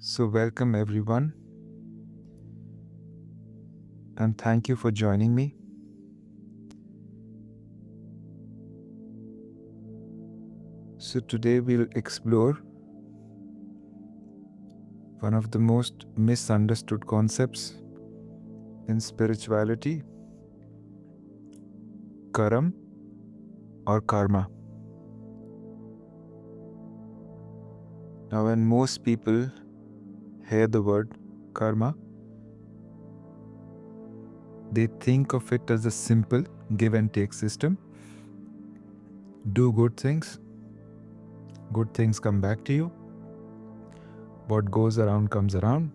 So, welcome everyone, and thank you for joining me. So, today we'll explore one of the most misunderstood concepts in spirituality, karam or karma. Now, when most people hear the word karma, they think of it as a simple give and take system. Do good things come back to you. What goes around comes around.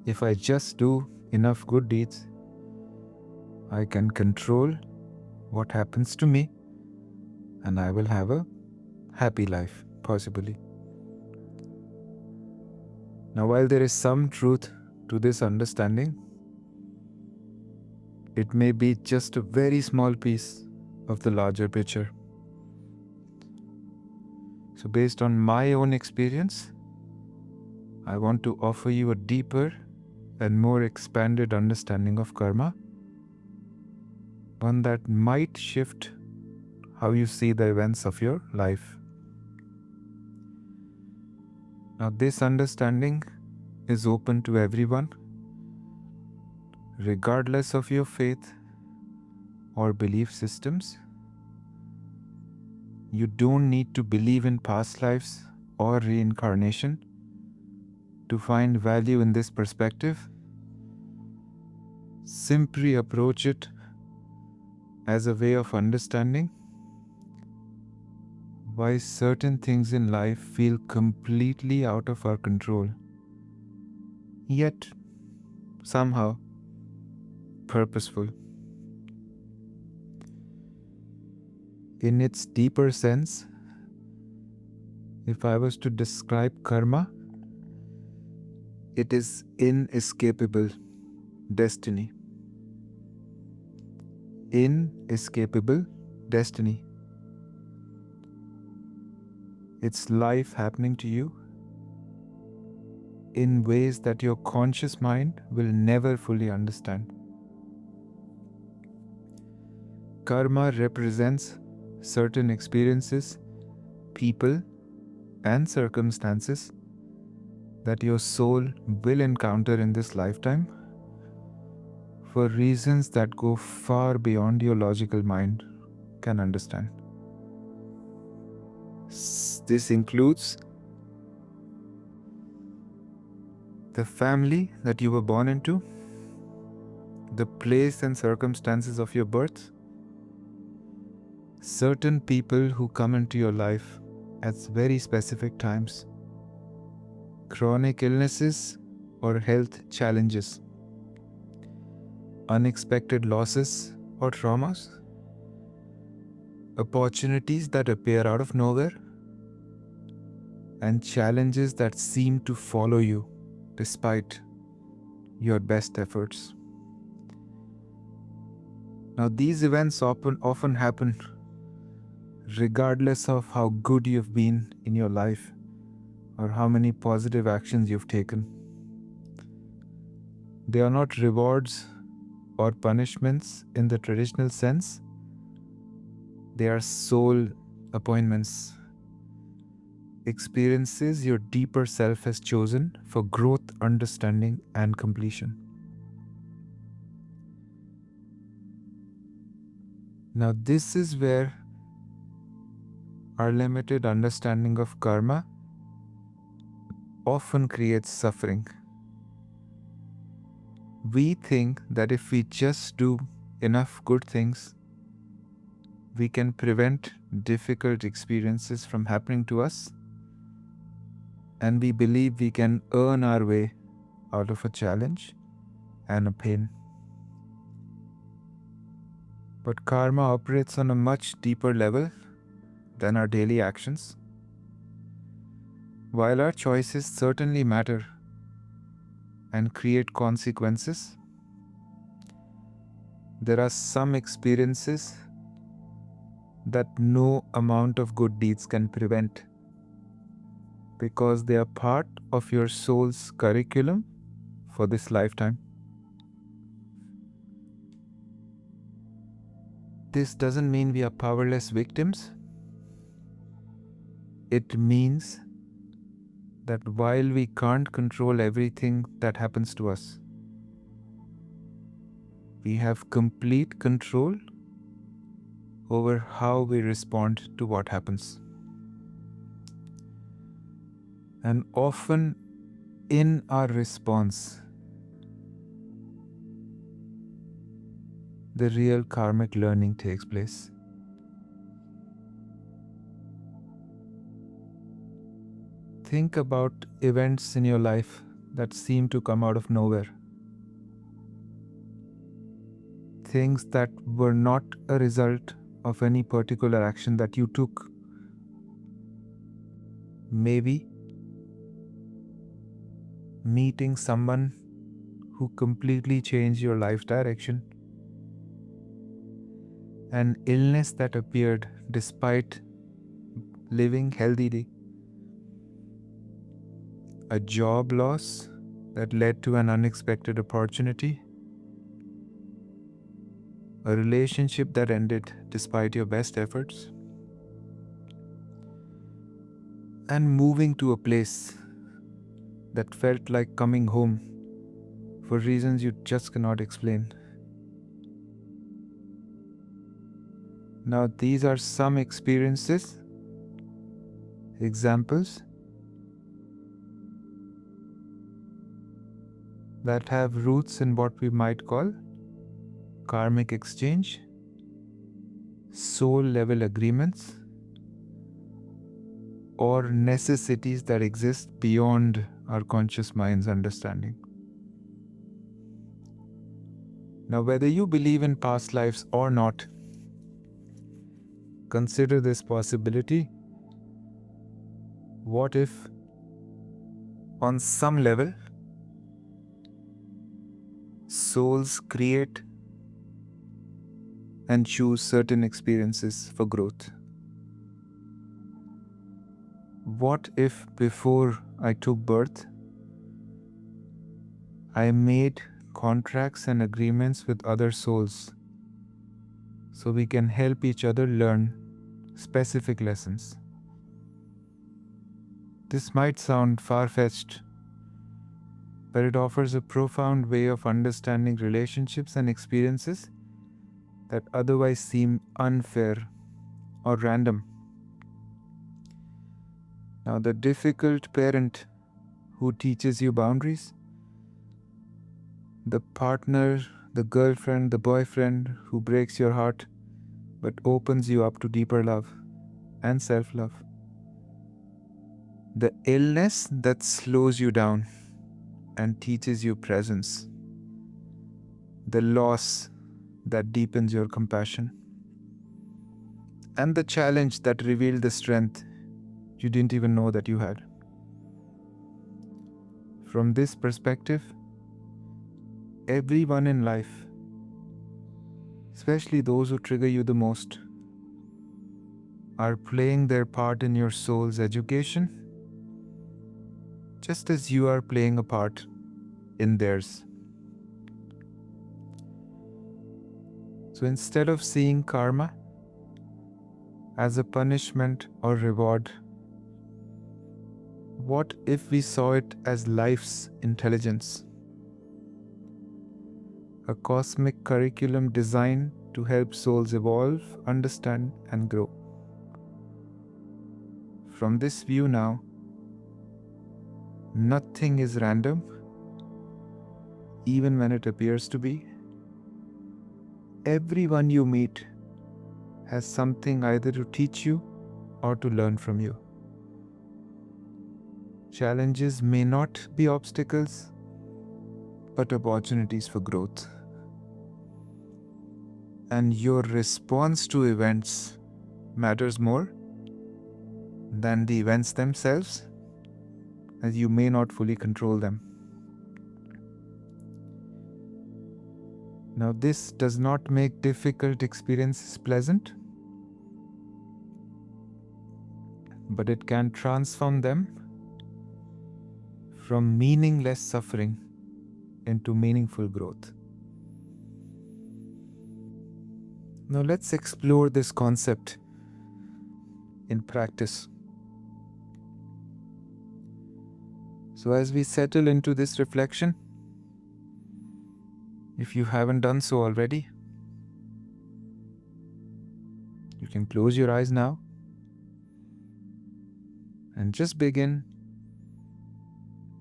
If I just do enough good deeds, I can control what happens to me and I will have a happy life, possibly. Now, while there is some truth to this understanding, it may be just a very small piece of the larger picture. So, based on my own experience, I want to offer you a deeper and more expanded understanding of karma, one that might shift how you see the events of your life. Now, this understanding is open to everyone, regardless of your faith or belief systems. You don't need to believe in past lives or reincarnation to find value in this perspective. Simply approach it as a way of understanding why certain things in life feel completely out of our control, yet somehow purposeful. In its deeper sense, if I was to describe karma, it is inescapable destiny. Inescapable destiny. It's life happening to you in ways that your conscious mind will never fully understand. Karma represents certain experiences, people, and circumstances that your soul will encounter in this lifetime for reasons that go far beyond your logical mind can understand. This includes the family that you were born into, the place and circumstances of your birth, certain people who come into your life at very specific times, chronic illnesses or health challenges, unexpected losses or traumas, opportunities that appear out of nowhere, and challenges that seem to follow you despite your best efforts. Now, these events often happen regardless of how good you've been in your life or how many positive actions you've taken. They are not rewards or punishments in the traditional sense. They are soul appointments, experiences your deeper self has chosen for growth, understanding, and completion. Now, this is where our limited understanding of karma often creates suffering. We think that if we just do enough good things, we can prevent difficult experiences from happening to us, and we believe we can earn our way out of a challenge and a pain. But karma operates on a much deeper level than our daily actions. While our choices certainly matter and create consequences, there are some experiences that no amount of good deeds can prevent. because they are part of your soul's curriculum for this lifetime. This doesn't mean we are powerless victims. It means that while we can't control everything that happens to us, we have complete control over how we respond to what happens. And often in our response, the real karmic learning takes place. Think about events in your life that seem to come out of nowhere. Things that were not a result of any particular action that you took. Maybe meeting someone who completely changed your life direction. An illness that appeared despite living healthily. A job loss that led to an unexpected opportunity. A relationship that ended despite your best efforts. And moving to a place that felt like coming home for reasons you just cannot explain. Now, these are some experiences, examples that have roots in what we might call karmic exchange, soul level agreements, or necessities that exist beyond our conscious mind's understanding. Now, whether you believe in past lives or not, consider this possibility. What if, on some level, souls create and choose certain experiences for growth? What if before I took birth, I made contracts and agreements with other souls so we can help each other learn specific lessons? This might sound far-fetched, but it offers a profound way of understanding relationships and experiences that otherwise seem unfair or random. Now, the difficult parent who teaches you boundaries, the partner, the girlfriend, the boyfriend who breaks your heart but opens you up to deeper love and self-love, the illness that slows you down and teaches you presence, the loss that deepens your compassion, and the challenge that revealed the strength you didn't even know that you had. From this perspective, everyone in life, especially those who trigger you the most, are playing their part in your soul's education, just as you are playing a part in theirs. So instead of seeing karma as a punishment or reward, what if we saw it as life's intelligence? A cosmic curriculum designed to help souls evolve, understand, and grow. From this view now, nothing is random, even when it appears to be. Everyone you meet has something either to teach you or to learn from you. Challenges may not be obstacles, but opportunities for growth. And your response to events matters more than the events themselves, as you may not fully control them. Now, this does not make difficult experiences pleasant, but it can transform them from meaningless suffering into meaningful growth. Now let's explore this concept in practice. So as we settle into this reflection, if you haven't done so already, you can close your eyes now and just begin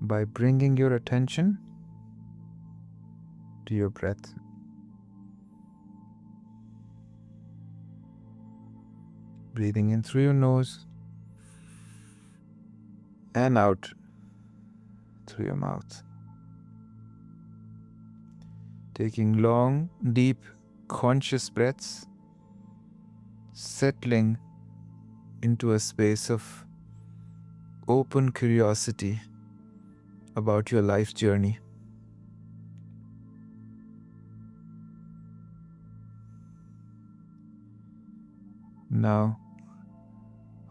by bringing your attention to your breath. Breathing in through your nose and out through your mouth. Taking long, deep, conscious breaths, settling into a space of open curiosity about your life journey. Now,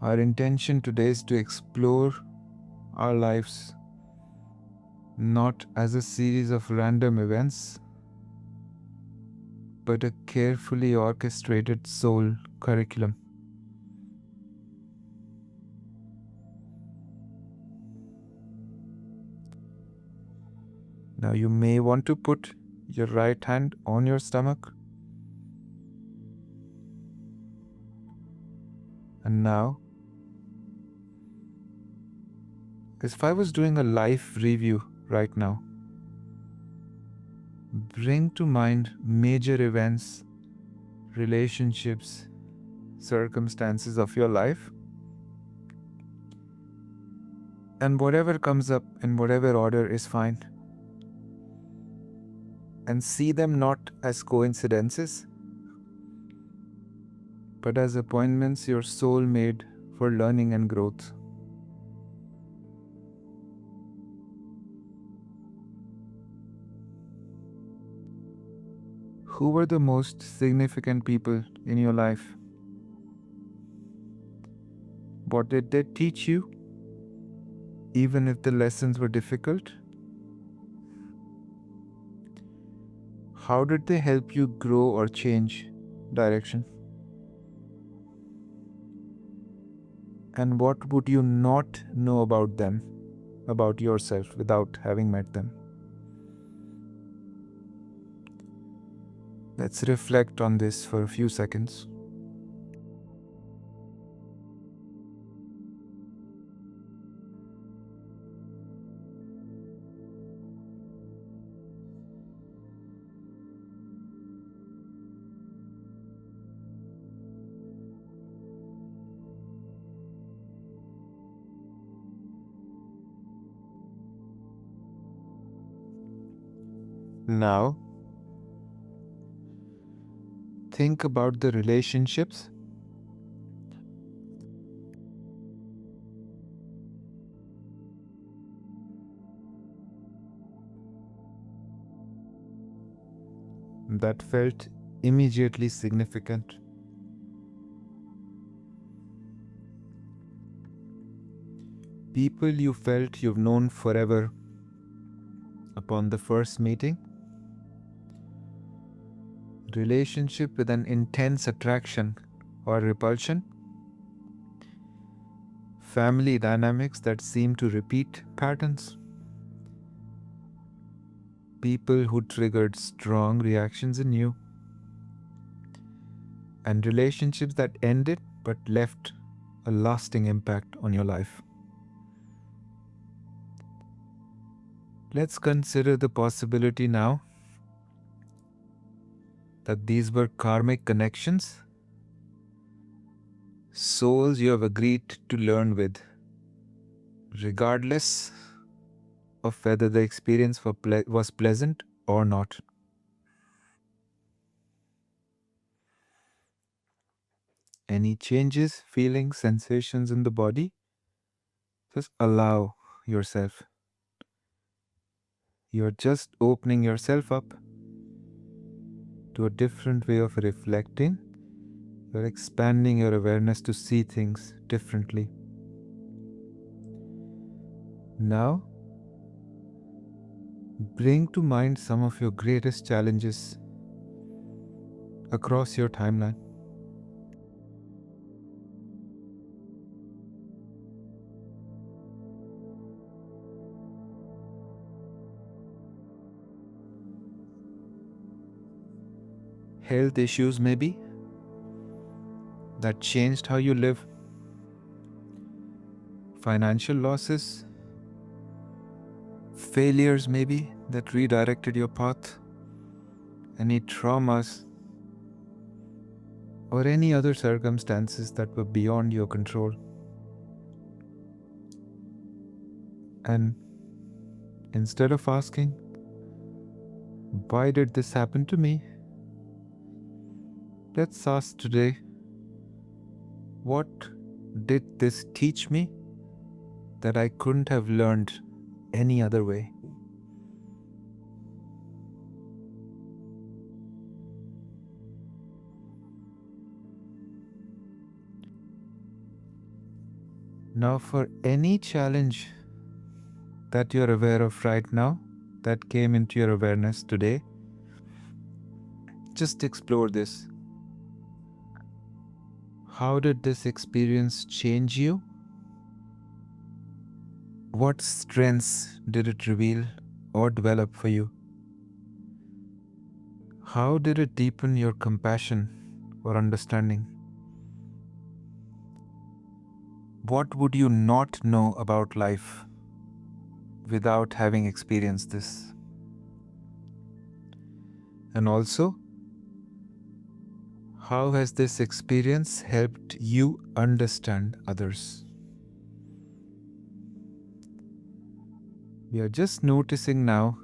our intention today is to explore our lives not as a series of random events, but a carefully orchestrated soul curriculum. Now you may want to put your right hand on your stomach. And now, as if I was doing a life review right now, bring to mind major events, relationships, circumstances of your life, and whatever comes up in whatever order is fine. And see them not as coincidences, but as appointments your soul made for learning and growth. Who were the most significant people in your life? What did they teach you, even if the lessons were difficult? How did they help you grow or change direction? And what would you not know about them, about yourself, without having met them? Let's reflect on this for a few seconds. Now, think about the relationships that felt immediately significant. People you felt you've known forever upon the first meeting. Relationship with an intense attraction or repulsion. Family dynamics that seem to repeat patterns. People who triggered strong reactions in you. And relationships that ended but left a lasting impact on your life. Let's consider the possibility now that these were karmic connections, souls you have agreed to learn with, regardless of whether the experience was pleasant or not. Any changes, feelings, sensations in the body, just allow yourself. You're just opening yourself up to a different way of reflecting. You're expanding your awareness to see things differently. Now, bring to mind some of your greatest challenges across your timeline. Health issues, maybe, that changed how you live. Financial losses, failures, maybe, that redirected your path. Any traumas, or any other circumstances that were beyond your control. And instead of asking, why did this happen to me? Let's ask today, what did this teach me that I couldn't have learned any other way? Now, for any challenge that you're aware of right now, that came into your awareness today, just explore this. How did this experience change you? What strengths did it reveal or develop for you? How did it deepen your compassion or understanding? What would you not know about life without having experienced this? And also, how has this experience helped you understand others? We are just noticing now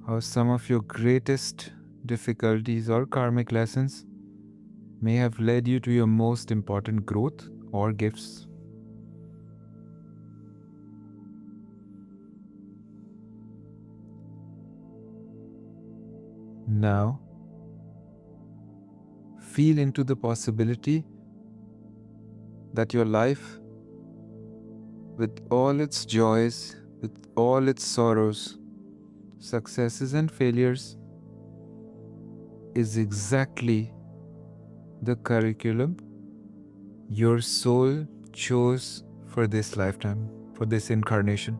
how some of your greatest difficulties or karmic lessons may have led you to your most important growth or gifts. Now, feel into the possibility that your life, with all its joys, with all its sorrows, successes and failures, is exactly the curriculum your soul chose for this lifetime, for this incarnation.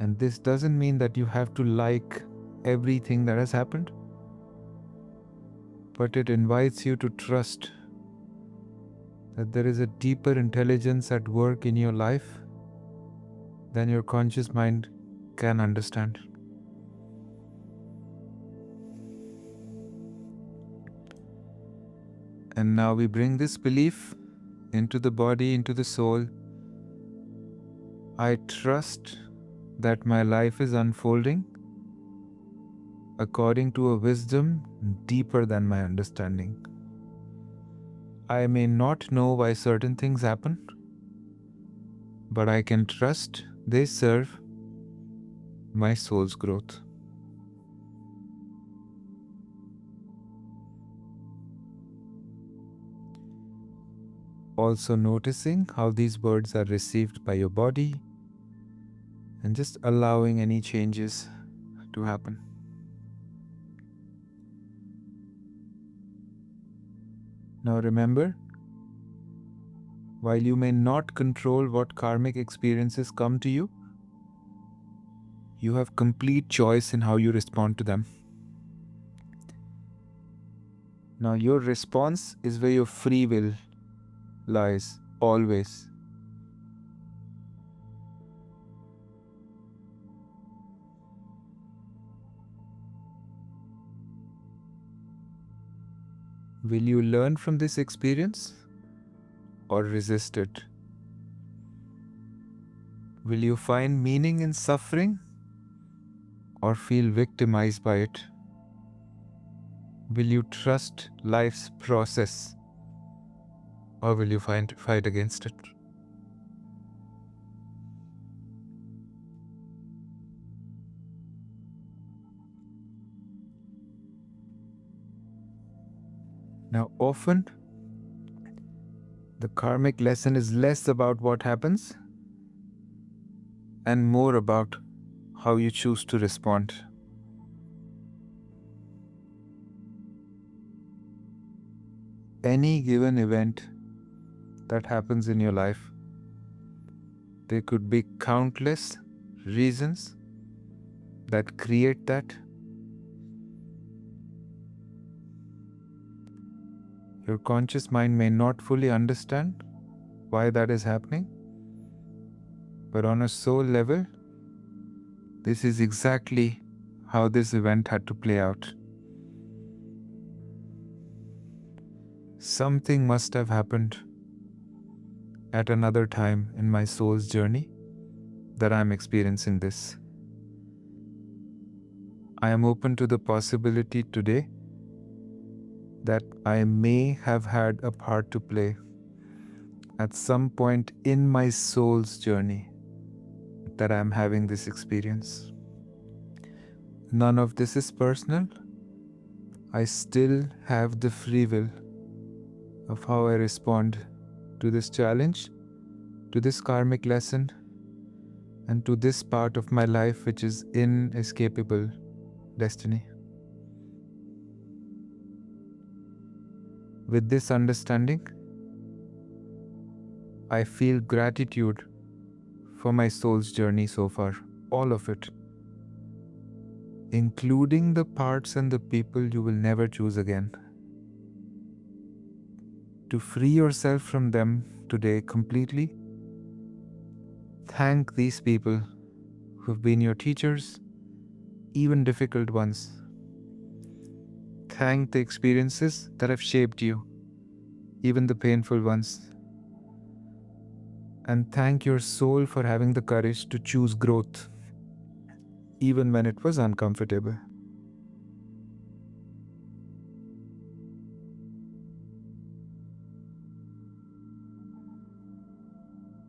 And this doesn't mean that you have to like everything that has happened, but it invites you to trust that there is a deeper intelligence at work in your life than your conscious mind can understand. And now we bring this belief into the body, into the soul. I trust that my life is unfolding according to a wisdom deeper than my understanding. I may not know why certain things happen, but I can trust they serve my soul's growth. Also noticing how these words are received by your body and just allowing any changes to happen. Now remember, while you may not control what karmic experiences come to you, you have complete choice in how you respond to them. Now your response is where your free will lies, always. Will you learn from this experience or resist it? Will you find meaning in suffering or feel victimized by it? Will you trust life's process or will you fight against it? Now, often, the karmic lesson is less about what happens and more about how you choose to respond. Any given event that happens in your life, there could be countless reasons that create that. Your conscious mind may not fully understand why that is happening, but on a soul level, this is exactly how this event had to play out. Something must have happened at another time in my soul's journey that I'm experiencing this. I am open to the possibility today that I may have had a part to play at some point in my soul's journey that I'm having this experience. None of this is personal. I still have the free will of how I respond to this challenge, to this karmic lesson, and to this part of my life which is inescapable destiny. With this understanding, I feel gratitude for my soul's journey so far, all of it, including the parts and the people you will never choose again. To free yourself from them today completely, thank these people who've been your teachers, even difficult ones. Thank the experiences that have shaped you, even the painful ones. And thank your soul for having the courage to choose growth, even when it was uncomfortable.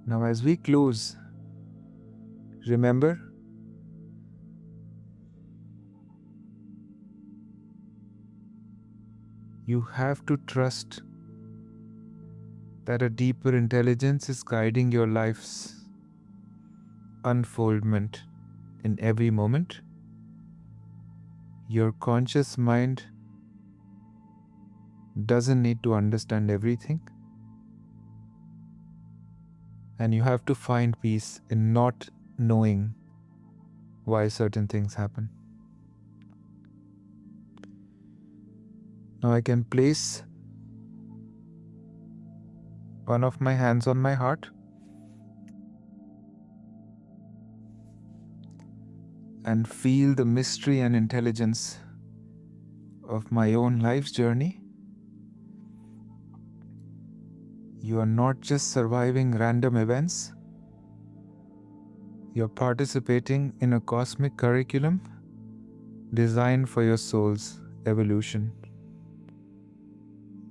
Now, as we close, remember, you have to trust that a deeper intelligence is guiding your life's unfoldment in every moment. Your conscious mind doesn't need to understand everything, and you have to find peace in not knowing why certain things happen. Now I can place one of my hands on my heart and feel the mystery and intelligence of my own life's journey. You are not just surviving random events, you're participating in a cosmic curriculum designed for your soul's evolution.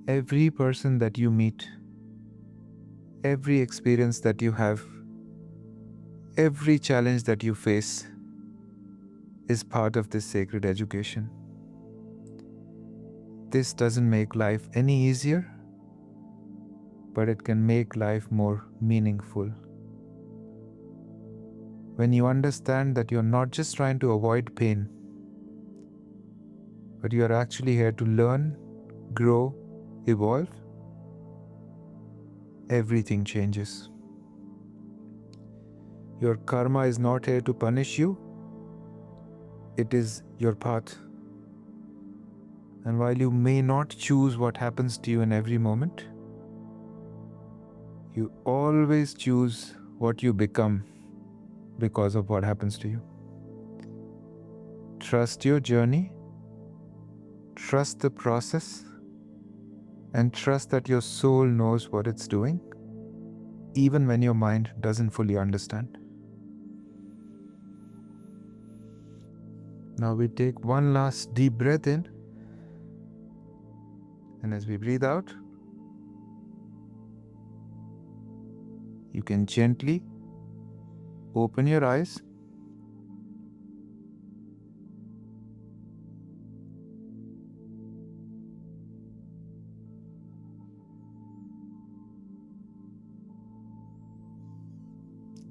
Every person that you meet, every experience that you have, every challenge that you face is part of this sacred education. This doesn't make life any easier, but it can make life more meaningful. When you understand that you're not just trying to avoid pain, but you're actually here to learn, grow, evolve, everything changes. Your karma is not here to punish you, it is your path. And while you may not choose what happens to you in every moment, you always choose what you become because of what happens to you. Trust your journey, trust the process, and trust that your soul knows what it's doing, even when your mind doesn't fully understand. Now we take one last deep breath in, and as we breathe out, you can gently open your eyes .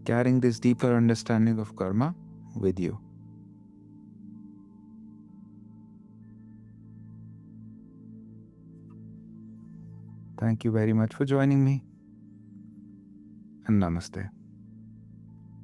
carrying this deeper understanding of karma with you. Thank you very much for joining me, and namaste.